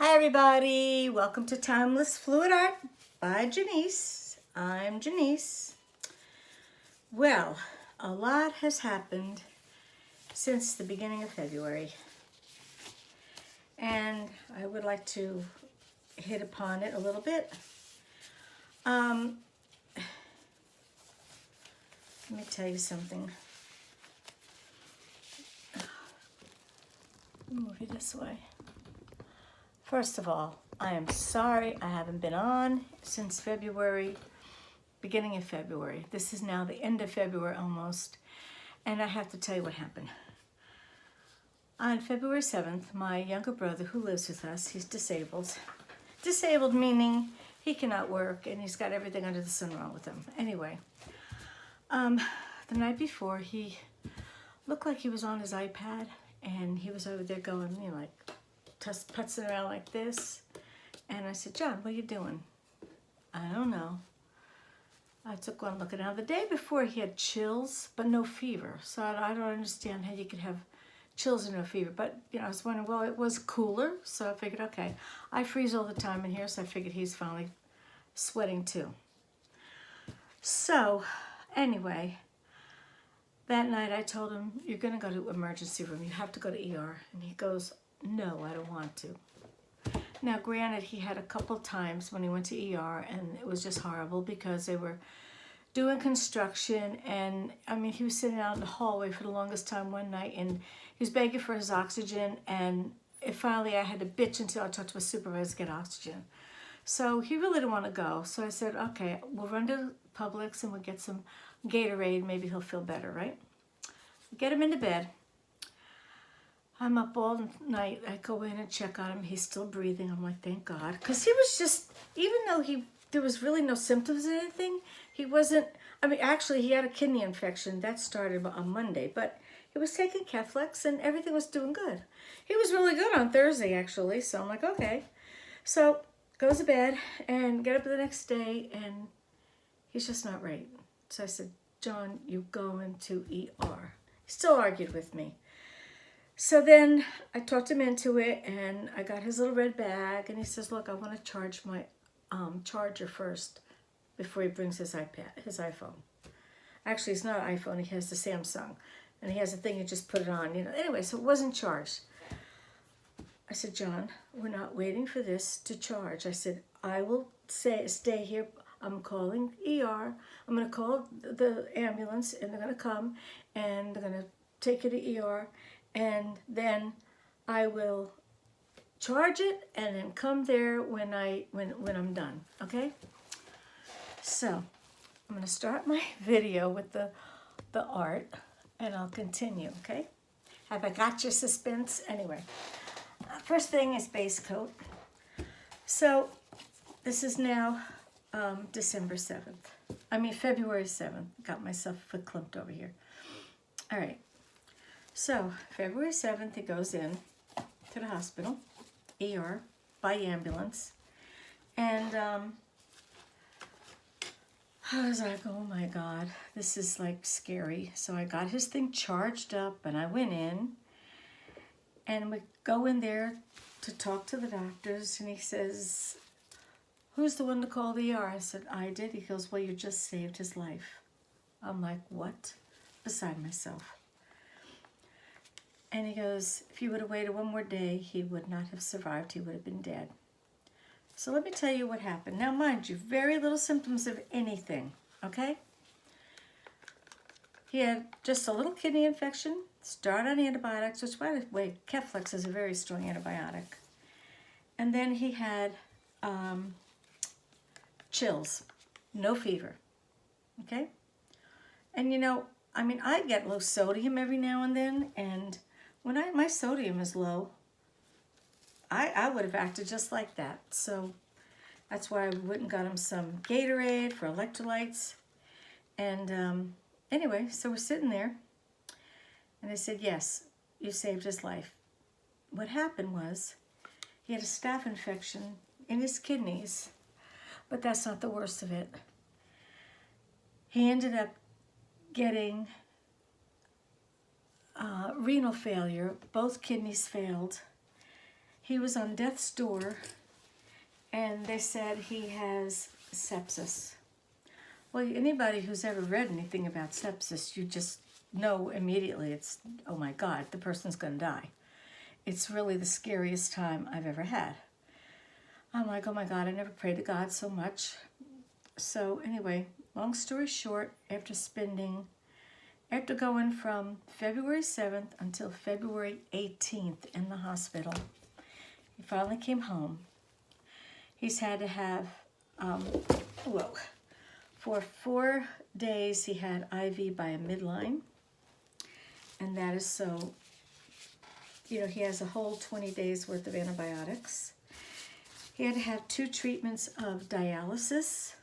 Hi everybody, welcome to Timeless Fluid Art by Janice. I'm Janice. Well, a lot has happened since the beginning of February, and I would like to hit upon it a little bit. Let me tell you something. Move you this way. First of all, I am sorry I haven't been on since February, beginning of February. This is now the end of February almost, and I have to tell you what happened. On February 7th, my younger brother who lives with us, he's disabled. Disabled meaning he cannot work and he's got everything under the sun wrong with him. Anyway, the night before he looked like he was on his iPad and he was over there going, like, putzing around like this. And I said, John, what are you doing? I don't know. I took one look. Now, the day before he had chills, but no fever. So I don't understand how you could have chills and no fever. But, I was wondering, well, it was cooler. So I figured, okay, I freeze all the time in here. So I figured he's finally sweating too. So anyway, that night I told him, you're going to go to emergency room. You have to go to ER. And he goes, no, I don't want to. Now, granted, he had a couple times when he went to ER, and it was just horrible because they were doing construction, and he was sitting out in the hallway for the longest time one night, and he was begging for his oxygen, and finally I had to bitch until I talked to a supervisor to get oxygen. So he really didn't want to go. So I said, okay, we'll run to Publix and we'll get some Gatorade. Maybe he'll feel better, right? Get him into bed. I'm up all night. I go in and check on him. He's still breathing. I'm like, thank God. Because he was just, even though there was really no symptoms or anything, he wasn't, actually he had a kidney infection. That started on Monday, but he was taking Keflex and everything was doing good. He was really good on Thursday, actually. So I'm like, okay. So goes to bed and get up the next day and he's just not right. So I said, John, you going to ER. He still argued with me. So then I talked him into it, and I got his little red bag, and he says, look, I want to charge my charger first before he brings his iPhone. Actually, it's not an iPhone. He has the Samsung, and he has a thing you just put it on. Anyway, so it wasn't charged. I said, John, we're not waiting for this to charge. I said, I will stay here. I'm calling ER. I'm going to call the ambulance, and they're going to come, and they're going to take you to ER. And then I will charge it and then come there when I'm done, okay? So I'm gonna start my video with the art and I'll continue, okay? Have I got your suspense? Anyway, first thing is base coat. So this is now February 7th. Got myself clumped over here. All right. So, February 7th, he goes in to the hospital, ER, by ambulance. And I was like, oh my God, this is like scary. So I got his thing charged up and I went in. And we go in there to talk to the doctors. And he says, who's the one to call the ER? I said, I did. He goes, well, you just saved his life. I'm like, what? Beside myself. And he goes, if you would have waited one more day, he would not have survived. He would have been dead. So let me tell you what happened. Now, mind you, very little symptoms of anything, okay? He had just a little kidney infection, started on antibiotics, which, by the way, Keflex is a very strong antibiotic. And then he had chills, no fever, okay? And I get low sodium every now and then, and when my sodium is low, I would have acted just like that. So that's why I went and got him some Gatorade for electrolytes. And anyway, so we're sitting there, and I said, yes, you saved his life. What happened was he had a staph infection in his kidneys, but that's not the worst of it. He ended up getting renal failure. Both kidneys failed. He was on death's door, and they said he has sepsis. Well, anybody who's ever read anything about sepsis, you just know immediately it's, oh my God, the person's going to die. It's really the scariest time I've ever had. I'm like, oh my God, I never prayed to God so much. So anyway, long story short, after going from February 7th until February 18th in the hospital, he finally came home. He's had to have, for 4 days he had IV by a midline. And that is so, he has a whole 20 days worth of antibiotics. He had to have 2 treatments of dialysis,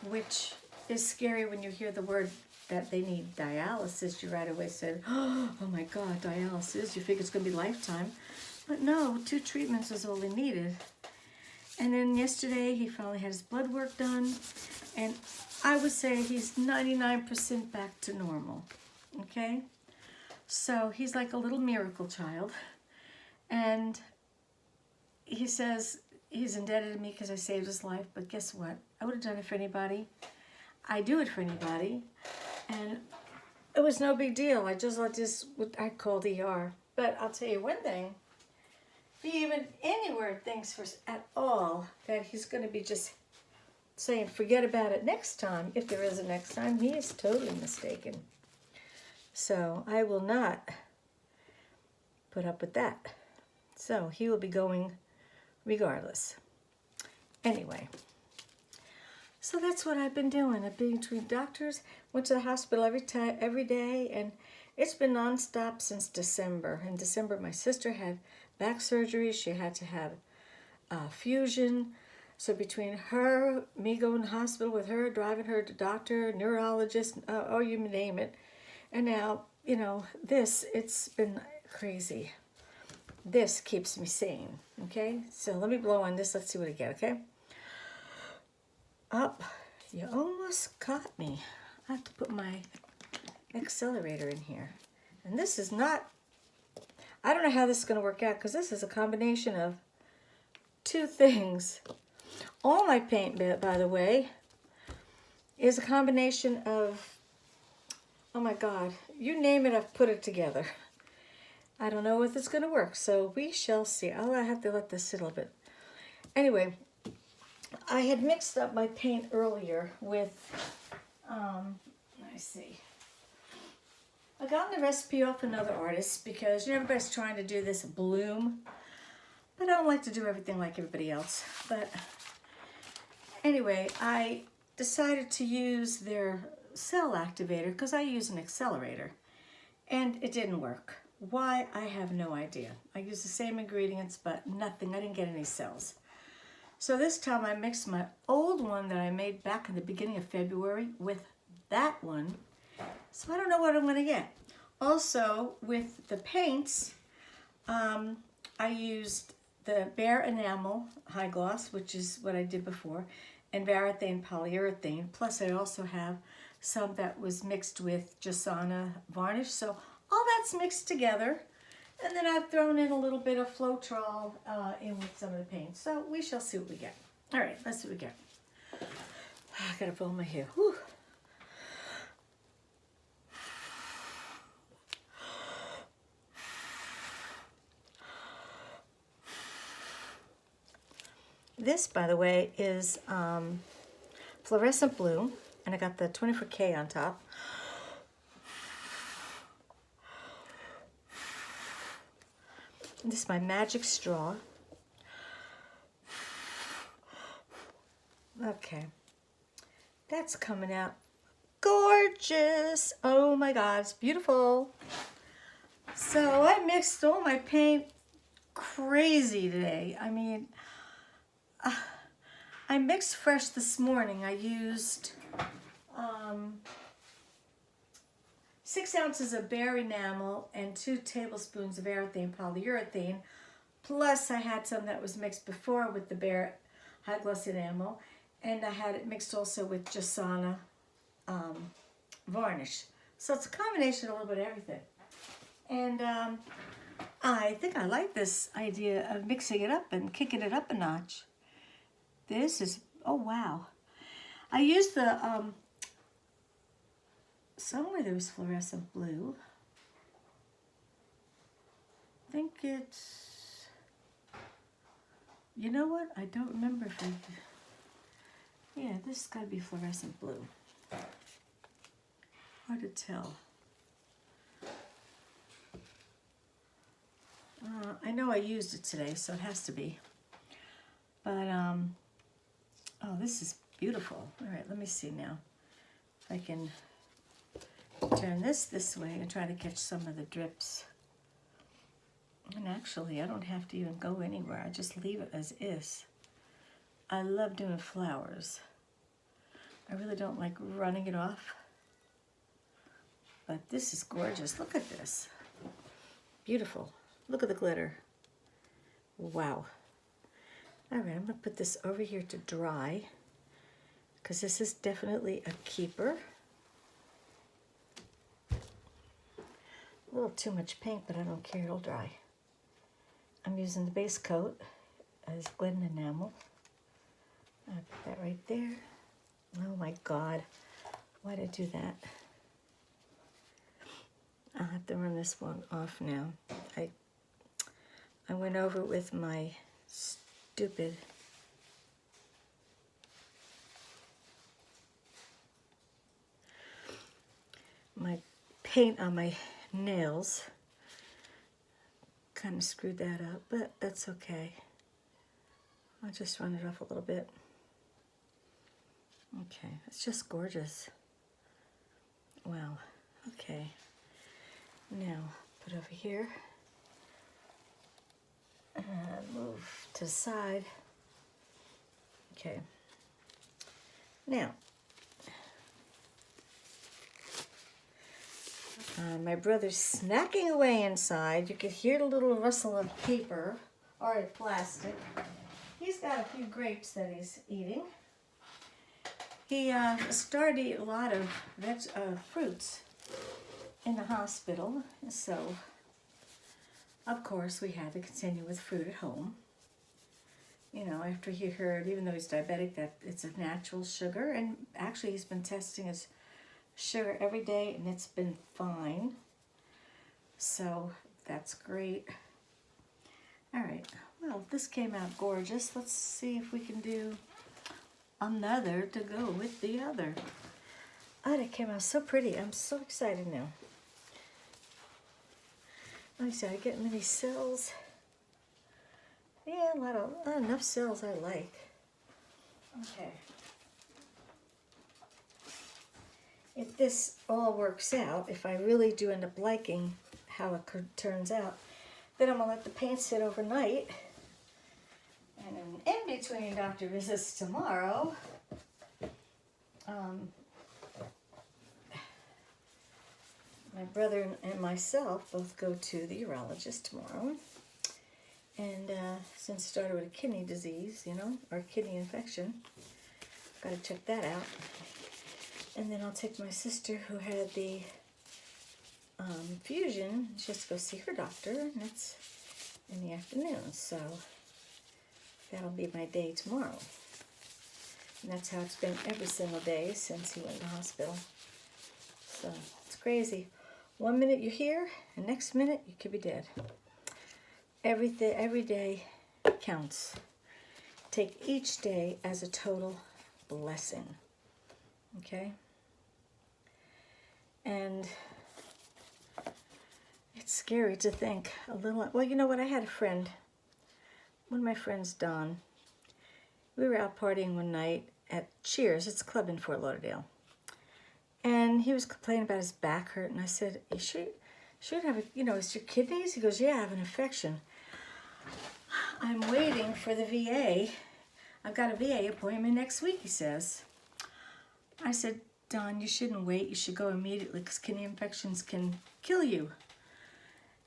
which is scary when you hear the word that they need dialysis. You right away said, oh my God, dialysis. You figure it's going to be lifetime. But no, 2 treatments was all he needed. And then yesterday he finally had his blood work done. And I would say he's 99% back to normal. Okay? So he's like a little miracle child. And he says he's indebted to me because I saved his life. But guess what? I would have done it for anybody. I do it for anybody. And it was no big deal. I called ER. But I'll tell you one thing. If he even anywhere thinks at all that he's going to be just saying forget about it next time, if there is a next time, he is totally mistaken. So I will not put up with that. So he will be going regardless. Anyway, so that's what I've been doing. I've been between doctors, went to the hospital every day, and it's been nonstop since December. In December, my sister had back surgery. She had to have fusion. So between her, me going to the hospital with her, driving her to doctor, neurologist, you name it. And now, it's been crazy. This keeps me sane, okay? So let me blow on this. Let's see what I get, okay? Up. You almost caught me. I have to put my accelerator in here. And this is not, I don't know how this is going to work out because this is a combination of 2 things. All my paint, by the way, is a combination of, oh my God, you name it, I've put it together. I don't know if it's going to work, so we shall see. I have to let this sit a little bit. Anyway, I had mixed up my paint earlier with, let me see. I got the recipe off another artist because everybody's trying to do this bloom, but I don't like to do everything like everybody else. But anyway, I decided to use their cell activator because I use an accelerator, and it didn't work. Why? I have no idea. I used the same ingredients, but nothing. I didn't get any cells. So this time I mixed my old one that I made back in the beginning of February with that one. So I don't know what I'm going to get. Also, with the paints, I used the Bare Enamel High Gloss, which is what I did before, and Varathane Polyurethane. Plus, I also have some that was mixed with Jasana varnish. So all that's mixed together. And then I've thrown in a little bit of Floetrol in with some of the paint. So we shall see what we get. All right, let's see what we get. I gotta blow my hair. Whew. This, by the way, is fluorescent blue, and I got the 24K on top. This is my magic straw. Okay. That's coming out gorgeous. Oh my God, it's beautiful. So I mixed all my paint crazy today. I mean, I mixed fresh this morning. I used 6 ounces of Bare Enamel and 2 tablespoons of Varathane Polyurethane. Plus, I had some that was mixed before with the Bare High Gloss Enamel. And I had it mixed also with Jasana varnish. So it's a combination of a little bit of everything. And I think I like this idea of mixing it up and kicking it up a notch. This is, oh wow. I used the, somewhere there was fluorescent blue. I think it's, you know what? I don't remember if I, yeah, this has got to be fluorescent blue. Hard to tell. I know I used it today, so it has to be. But, oh, this is beautiful. All right, let me see now. If I can turn this way and try to catch some of the drips. And actually, I don't have to even go anywhere. I just leave it as is. I love doing flowers. I really don't like running it off. But this is gorgeous. Look at this. Beautiful. Look at the glitter. Wow. All right, I'm going to put this over here to dry because this is definitely a keeper. A little too much paint, but I don't care. It'll dry. I'm using the base coat as Glidden enamel. I put that right there. Oh my God. Why did I do that? I'll have to run this one off now. I went over it with my stupid paint on my nails. Kind of screwed that up, but that's okay. I'll just run it off a little bit. Okay, it's just gorgeous. Wow, okay. Now, put over here. And move to the side. Okay. Now, my brother's snacking away inside. You could hear the little rustle of paper or plastic. He's got a few grapes that he's eating. He started to eat a lot of fruits in the hospital, so of course we had to continue with fruit at home. You know, after he heard, even though he's diabetic, that it's a natural sugar, and actually he's been testing his sugar every day and it's been fine. So that's great. All right, well, this came out gorgeous. Let's see if we can do another to go with the other. Oh, that came out so pretty. I'm so excited now. Let me see, I get many cells. Yeah, not enough cells I like. Okay. If this all works out, if I really do end up liking how it turns out, then I'm going to let the paint sit overnight. And in between doctor visits tomorrow, my brother and myself both go to the urologist tomorrow. And since it started with a kidney disease, you know, or kidney infection, got to check that out. And then I'll take my sister who had the fusion. She has to go see her doctor, and that's in the afternoon. So that'll be my day tomorrow. And that's how it's been every single day since he went to the hospital. So it's crazy. 1 minute you're here, and next minute you could be dead. Every day counts. Take each day as a total blessing. Okay? And it's scary to think a little. Well, you know what? I had a friend, one of my friends, Don. We were out partying one night at Cheers. It's a club in Fort Lauderdale. And he was complaining about his back hurt. And I said, you should have, it's your kidneys? He goes, yeah, I have an infection. I'm waiting for the VA. I've got a VA appointment next week, he says. I said, Don, you shouldn't wait. You should go immediately because kidney infections can kill you.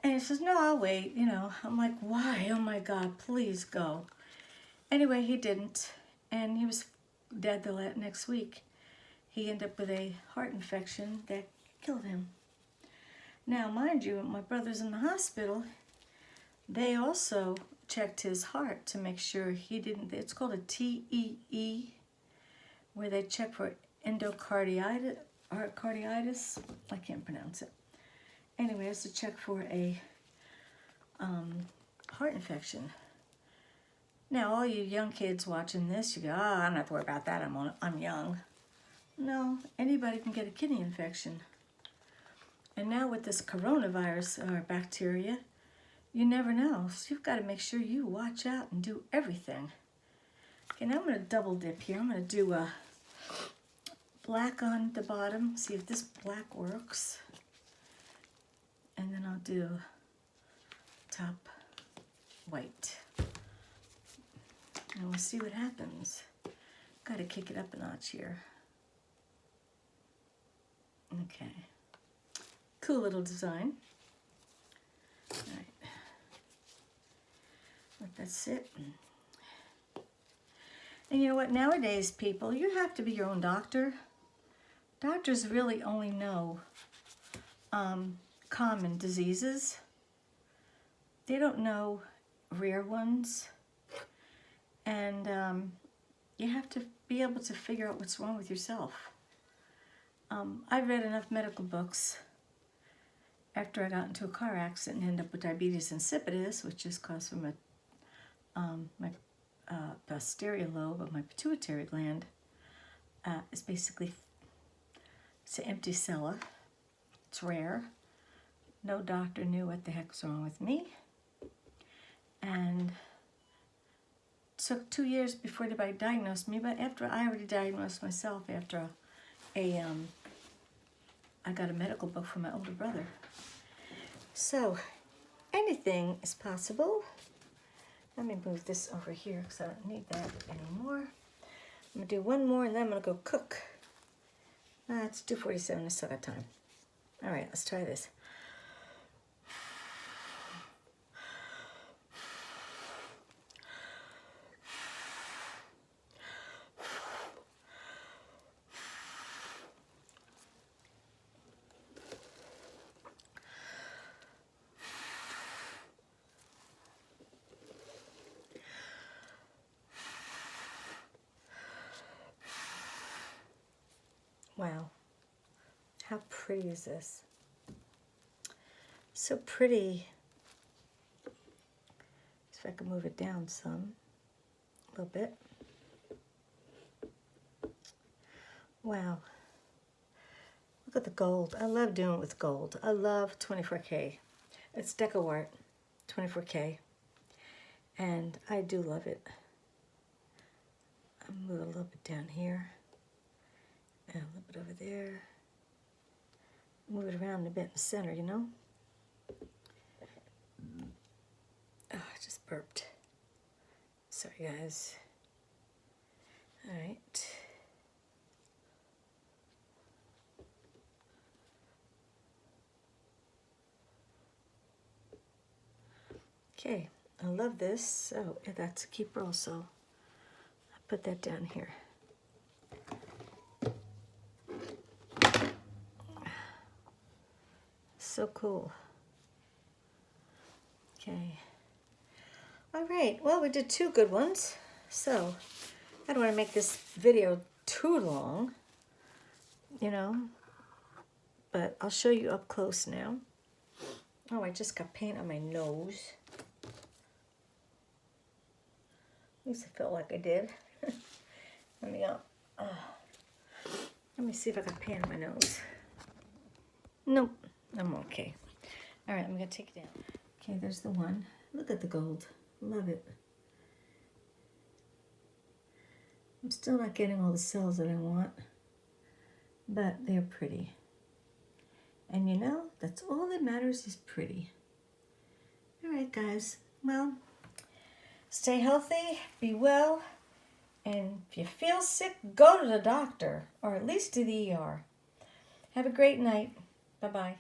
And he says, no, I'll wait. I'm like, why? Oh, my God, please go. Anyway, he didn't. And he was dead the next week. He ended up with a heart infection that killed him. Now, mind you, my brother's in the hospital. They also checked his heart to make sure he didn't, it's called a TEE, where they check for endocarditis, or carditis. I can't pronounce it. Anyway, it's to check for a heart infection. Now, all you young kids watching this, you go, oh, I don't have to worry about that, I'm young. No, anybody can get a kidney infection. And now with this coronavirus or bacteria, you never know. So you've got to make sure you watch out and do everything. Okay, now I'm going to double dip here. I'm going to do a black on the bottom, see if this black works. And then I'll do top white. And we'll see what happens. Got to kick it up a notch here. Okay. Cool little design. All right. Let that sit. And you know what? Nowadays, people, you have to be your own doctor. Doctors really only know common diseases. They don't know rare ones. And you have to be able to figure out what's wrong with yourself. I've read enough medical books after I got into a car accident and ended up with diabetes insipidus, which is caused from my posterior lobe of my pituitary gland. It's basically, it's an empty cella. It's rare. No doctor knew what the heck's wrong with me. And it took 2 years before anybody diagnosed me, but after I already diagnosed myself after I got a medical book from my older brother. So, anything is possible. Let me move this over here because I don't need that anymore. I'm going to do one more and then I'm going to go cook. It's 2:47, I still got time. All right, let's try this. Wow, how pretty is this? So pretty. See if I can move it down some, a little bit. Wow, look at the gold. I love doing it with gold. I love 24K. It's Deco Art, 24K, and I do love it. I'll move it a little bit down here. And a little bit over there. Move it around a bit in the center, you know? Oh, I just burped. Sorry, guys. All right. Okay, I love this. Oh, that's a keeper also. I put that down here. So cool. Okay. All right. Well, we did 2 good ones. So I don't want to make this video too long, you know, but I'll show you up close now. Oh, I just got paint on my nose. At least I felt like I did. Let me see if I got paint on my nose. Nope. I'm okay. All right, I'm going to take it down. Okay, there's the one. Look at the gold. Love it. I'm still not getting all the cells that I want, but they're pretty. And you know, that's all that matters is pretty. All right, guys. Well, stay healthy, be well, and if you feel sick, go to the doctor, or at least to the ER. Have a great night. Bye-bye.